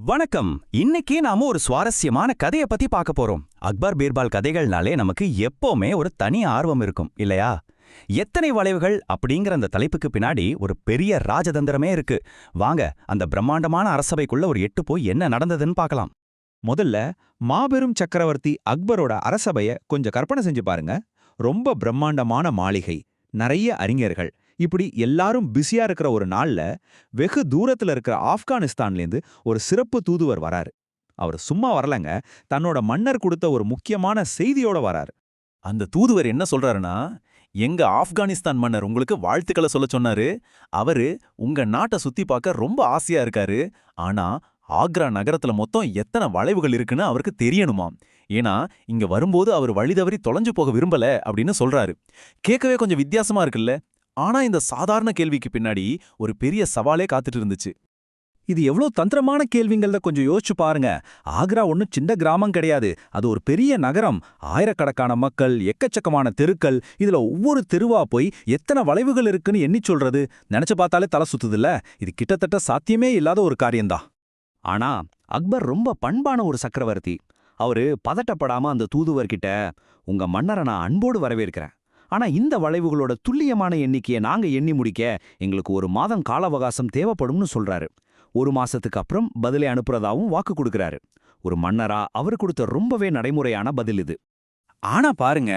வணக்கம். இன்னைக்கு நாம ஒரு சுவாரஸ்யமான கதையை பத்தி பார்க்க போறோம். அக்பர் பீர்பால் கதைகள்னாலே நமக்கு எப்பவுமே ஒரு தனி ஆர்வம் இருக்கும் இல்லையா? எத்தனை வளைவுகள் அப்படிங்கிற அந்த தலைப்புக்கு பின்னாடி ஒரு பெரிய ராஜதந்திரமே இருக்கு. வாங்க அந்த பிரம்மாண்டமான அரசபைக்குள்ள ஒரு எட்டு போய் என்ன நடந்ததுன்னு பார்க்கலாம். முதல்ல மாபெரும் சக்கரவர்த்தி அக்பரோட அரசபைய கொஞ்சம் கற்பனை செஞ்சு பாருங்க. ரொம்ப பிரம்மாண்டமான மாளிகை, நிறைய அறிஞர்கள், இப்படி எல்லாரும் பிஸியா இருக்கிற ஒரு நாள்ல வெகு தூரத்துல இருக்கிற ஆப்கானிஸ்தான்லேருந்து ஒரு சிறப்பு தூதுவர் வராரு. அவர் சும்மா வரலங்க, தன்னோட மன்னர் கொடுத்த ஒரு முக்கியமான செய்தியோட வராரு. அந்த தூதுவர் என்ன சொல்றாருன்னா, எங்க ஆப்கானிஸ்தான் மன்னர் உங்களுக்கு வாழ்த்துக்களை சொல்ல சொன்னாரு. அவரு உங்க நாட்டை சுத்தி பார்க்க ரொம்ப ஆசையா இருக்காரு. ஆனா ஆக்ரா நகரத்துல மொத்தம் எத்தனை வளைவுகள் இருக்குன்னு அவருக்கு தெரியணுமாம். ஏன்னா இங்க வரும்போது அவர் வழி தவறி தொலைஞ்சு போக விரும்பல அப்படின்னு சொல்றாரு. கேட்கவே கொஞ்சம் வித்தியாசமா இருக்குல்ல? ஆனா இந்த சாதாரண கேள்விக்கு பின்னாடி ஒரு பெரிய சவாலே காத்துட்டு இருந்துச்சு. இது எவ்வளோ தந்திரமான கேள்விங்கள்ல கொஞ்சம் யோசிச்சு பாருங்க. ஆக்ரா ஒன்றும் சின்ன கிராமம் கிடையாது, அது ஒரு பெரிய நகரம். ஆயிரக்கணக்கான மக்கள், எக்கச்சக்கமான தெருக்கள். இதுல ஒவ்வொரு தெருவா போய் எத்தனை வளைவுகள் இருக்குன்னு எண்ணி சொல்றது நினைச்சு பார்த்தாலே தலை சுத்துதுல்ல. இது கிட்டத்தட்ட சாத்தியமே இல்லாத ஒரு காரியம்தான். ஆனா அக்பர் ரொம்ப பண்பான ஒரு சக்கரவர்த்தி. அவரு பதட்டப்படாம அந்த தூதுவர்கிட்ட, உங்க மன்னரை நான் அன்போடு வரவேற்கிறேன், ஆனா இந்த வளைவுகளோட துல்லியமான எண்ணிக்கையை நாங்க எண்ணி முடிக்க எங்களுக்கு ஒரு மாதம் கால அவகாசம் தேவைப்படும்னு சொல்றாரு. ஒரு மாசத்துக்கு அப்புறம் பதிலை அனுப்புறதாவும் வாக்கு கொடுக்கறாரு. ஒரு மன்னரா அவர் கொடுத்த ரொம்பவே நடைமுறையான பதில் இது. ஆனா பாருங்க,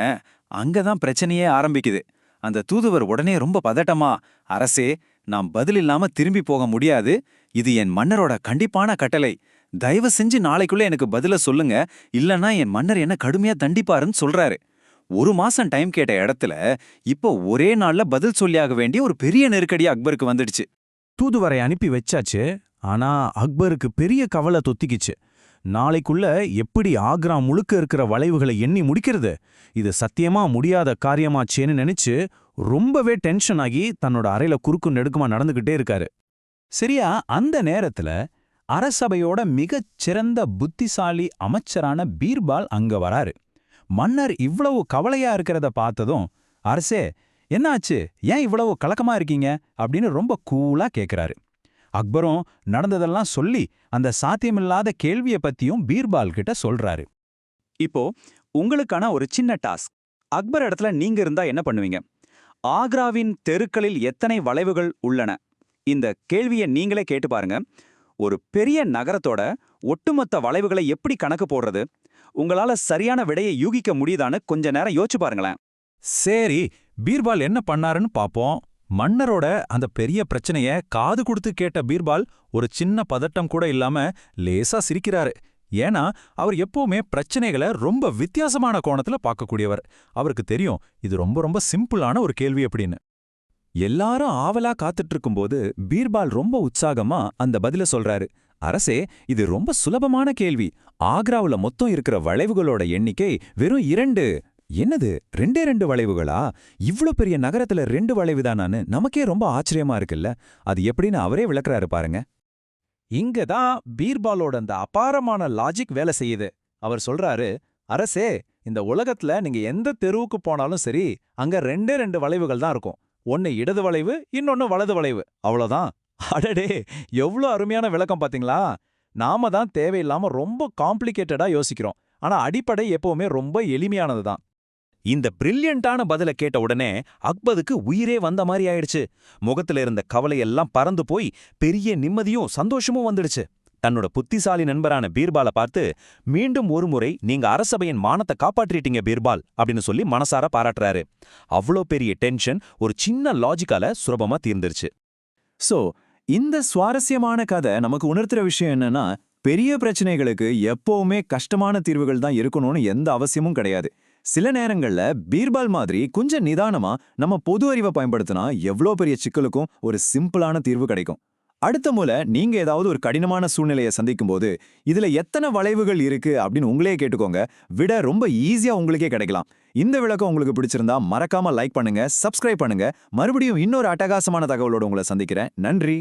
அங்கதான் பிரச்சனையே ஆரம்பிக்குது. அந்த தூதுவர் உடனே ரொம்ப பதட்டமா, அரசே, நான் பதில் இல்லாம திரும்பி போக முடியாது. இது என் மன்னரோட கண்டிப்பான கட்டளை. தயவு செஞ்சு நாளைக்குள்ள எனக்கு பதில சொல்லுங்க, இல்லன்னா என் மன்னர் என்ன கடுமையா தண்டிப்பாருன்னு சொல்றாரு. ஒரு மாசம் டைம் கேட்ட இடத்துல இப்போ ஒரே நாள்ல பதில் சொல்லியாக வேண்டிய ஒரு பெரிய நெருக்கடி அக்பருக்கு வந்துடுச்சு. தூதுவரை அனுப்பி வச்சாச்சு. ஆனா அக்பருக்கு பெரிய கவலை தொத்திக்கிச்சு. நாளைக்குள்ள எப்படி ஆக்ரா முழுக்க இருக்கிற வளைவுகளை எண்ணி முடிக்கிறது? இது சத்தியமா முடியாத காரியமாச்சேன்னு நினைச்சு ரொம்பவே டென்ஷன் ஆகி தன்னோட அறையில குறுக்கு நெடுக்குமா நடந்துகிட்டே இருக்காரு. சரியா அந்த நேரத்துல அரசபையோட மிகச் சிறந்த புத்திசாலி அமைச்சரான பீர்பால் அங்க வராரு. மன்னர் இவ்வளவு கவலையா இருக்கிறத பார்த்ததும், அரசே என்னாச்சு, ஏன் இவ்வளவு கலக்கமா இருக்கீங்க அப்படின்னு ரொம்ப கூலா கேக்குறாரு. அக்பரும் நடந்ததெல்லாம் சொல்லி அந்த சாத்தியமில்லாத கேள்வியை பத்தியும் பீர்பால் கிட்ட சொல்றாரு. இப்போ உங்களுக்கான ஒரு சின்ன டாஸ்க். அக்பர் இடத்துல நீங்க இருந்தா என்ன பண்ணுவீங்க? ஆக்ராவின் தெருக்களில் எத்தனை வளைவுகள் உள்ளன? இந்த கேள்வியை நீங்களே கேட்டு பாருங்க. ஒரு பெரிய நகரத்தோட ஒட்டுமொத்த வளைவுகளை எப்படி கணக்கு போடுறது? உங்களால சரியான விடையை யூகிக்க முடியுதான்னு கொஞ்ச நேரம் யோசிச்சு பாருங்களேன். சரி, பீர்பால் என்ன பண்ணாருன்னு பாப்போம். மன்னரோட அந்த பெரிய பிரச்சனைய காது கொடுத்து கேட்ட பீர்பால் ஒரு சின்ன பதட்டம் கூட இல்லாம லேசா சிரிக்கிறாரு. ஏன்னா அவர் எப்பவுமே பிரச்சனைகளை ரொம்ப வித்தியாசமான கோணத்துல பார்க்கக்கூடியவர். அவருக்கு தெரியும் இது ரொம்ப ரொம்ப சிம்பிளான ஒரு கேள்வி அப்படின்னு. எல்லாரும் ஆவலா காத்துட்டு இருக்கும்போது பீர்பால் ரொம்ப உற்சாகமா அந்த பதில சொல்றாரு. அரசே, இது ரொம்ப சுலபமான கேள்வி. ஆக்ராவுல மொத்தம் இருக்கிற வளைவுகளோட எண்ணிக்கை வெறும் 2. என்னது, 2 வளைவுகளா? இவ்ளோ பெரிய நகரத்துல 2 வளைவுதானான்னு நமக்கே ரொம்ப ஆச்சரியமா இருக்குல்ல. அது எப்படின்னு அவரே விளக்குறாரு பாருங்க. இங்கதான் பீர்பாலோட அந்த அபாரமான லாஜிக் வேலை செய்யுது. அவர் சொல்றாரு, அரசே, இந்த உலகத்துல நீங்க எந்த தெருவுக்கு போனாலும் சரி, அங்க 2 வளைவுகள் தான் இருக்கும். ஒன்னு இடது வளைவு, இன்னொன்னு வலது வளைவு, அவ்வளவுதான். அடடே, எவ்வளோ அருமையான விளக்கம் பாத்தீங்களா? நாம தான் தேவையில்லாம ரொம்ப காம்ப்ளிகேட்டடா யோசிக்கிறோம். ஆனா அடிப்படை எப்பவுமே ரொம்ப எளிமையானதுதான். இந்த பிரில்லியண்டான பதில கேட்ட உடனே அக்பருக்கு உயிரே வந்த மாதிரி ஆயிடுச்சு. முகத்துல இருந்த கவலையெல்லாம் பறந்து போய் பெரிய நிம்மதியும் சந்தோஷமும் வந்துடுச்சு. தன்னோட புத்திசாலி நண்பரான பீர்பாலை பார்த்து, மீண்டும் ஒரு முறை நீங்க அரசபையின் மானத்தை காப்பாற்றிட்டீங்க பீர்பால் அப்படின்னு சொல்லி மனசார பாராட்டுறாரு. அவ்வளோ பெரிய டென்ஷன் ஒரு சின்ன லாஜிக்கால சுலபமா தீர்ந்துருச்சு. சோ இந்த சுவாரஸ்யமான கதை நமக்கு உணர்த்துற விஷயம் என்னன்னா, பெரிய பிரச்சனைகளுக்கு எப்பவுமே கஷ்டமான தீர்வுகள் தான் இருக்கணும்னு எந்த அவசியமும் கிடையாது. சில நேரங்கள்ல பீர்பால் மாதிரி கொஞ்சம் நிதானமா நம்ம பொது அறிவை பயன்படுத்தினா எவ்வளோ பெரிய சிக்கலுக்கும் ஒரு சிம்பிளான தீர்வு கிடைக்கும். அடுத்த முறை நீங்க ஏதாவது ஒரு கடினமான சூழ்நிலையை சந்திக்கும் போது இதுல எத்தனை வளைவுகள் இருக்கு அப்படின்னு உங்களே கேட்டுக்கோங்க. விட ரொம்ப ஈஸியா உங்களுக்கே கிடைக்கலாம். இந்த விளக்கம் உங்களுக்கு பிடிச்சிருந்தா மறக்காம லைக் பண்ணுங்க, சப்ஸ்கிரைப் பண்ணுங்க. மறுபடியும் இன்னொரு அட்டகாசமான தகவலோட உங்களை சந்திக்கிறேன். நன்றி.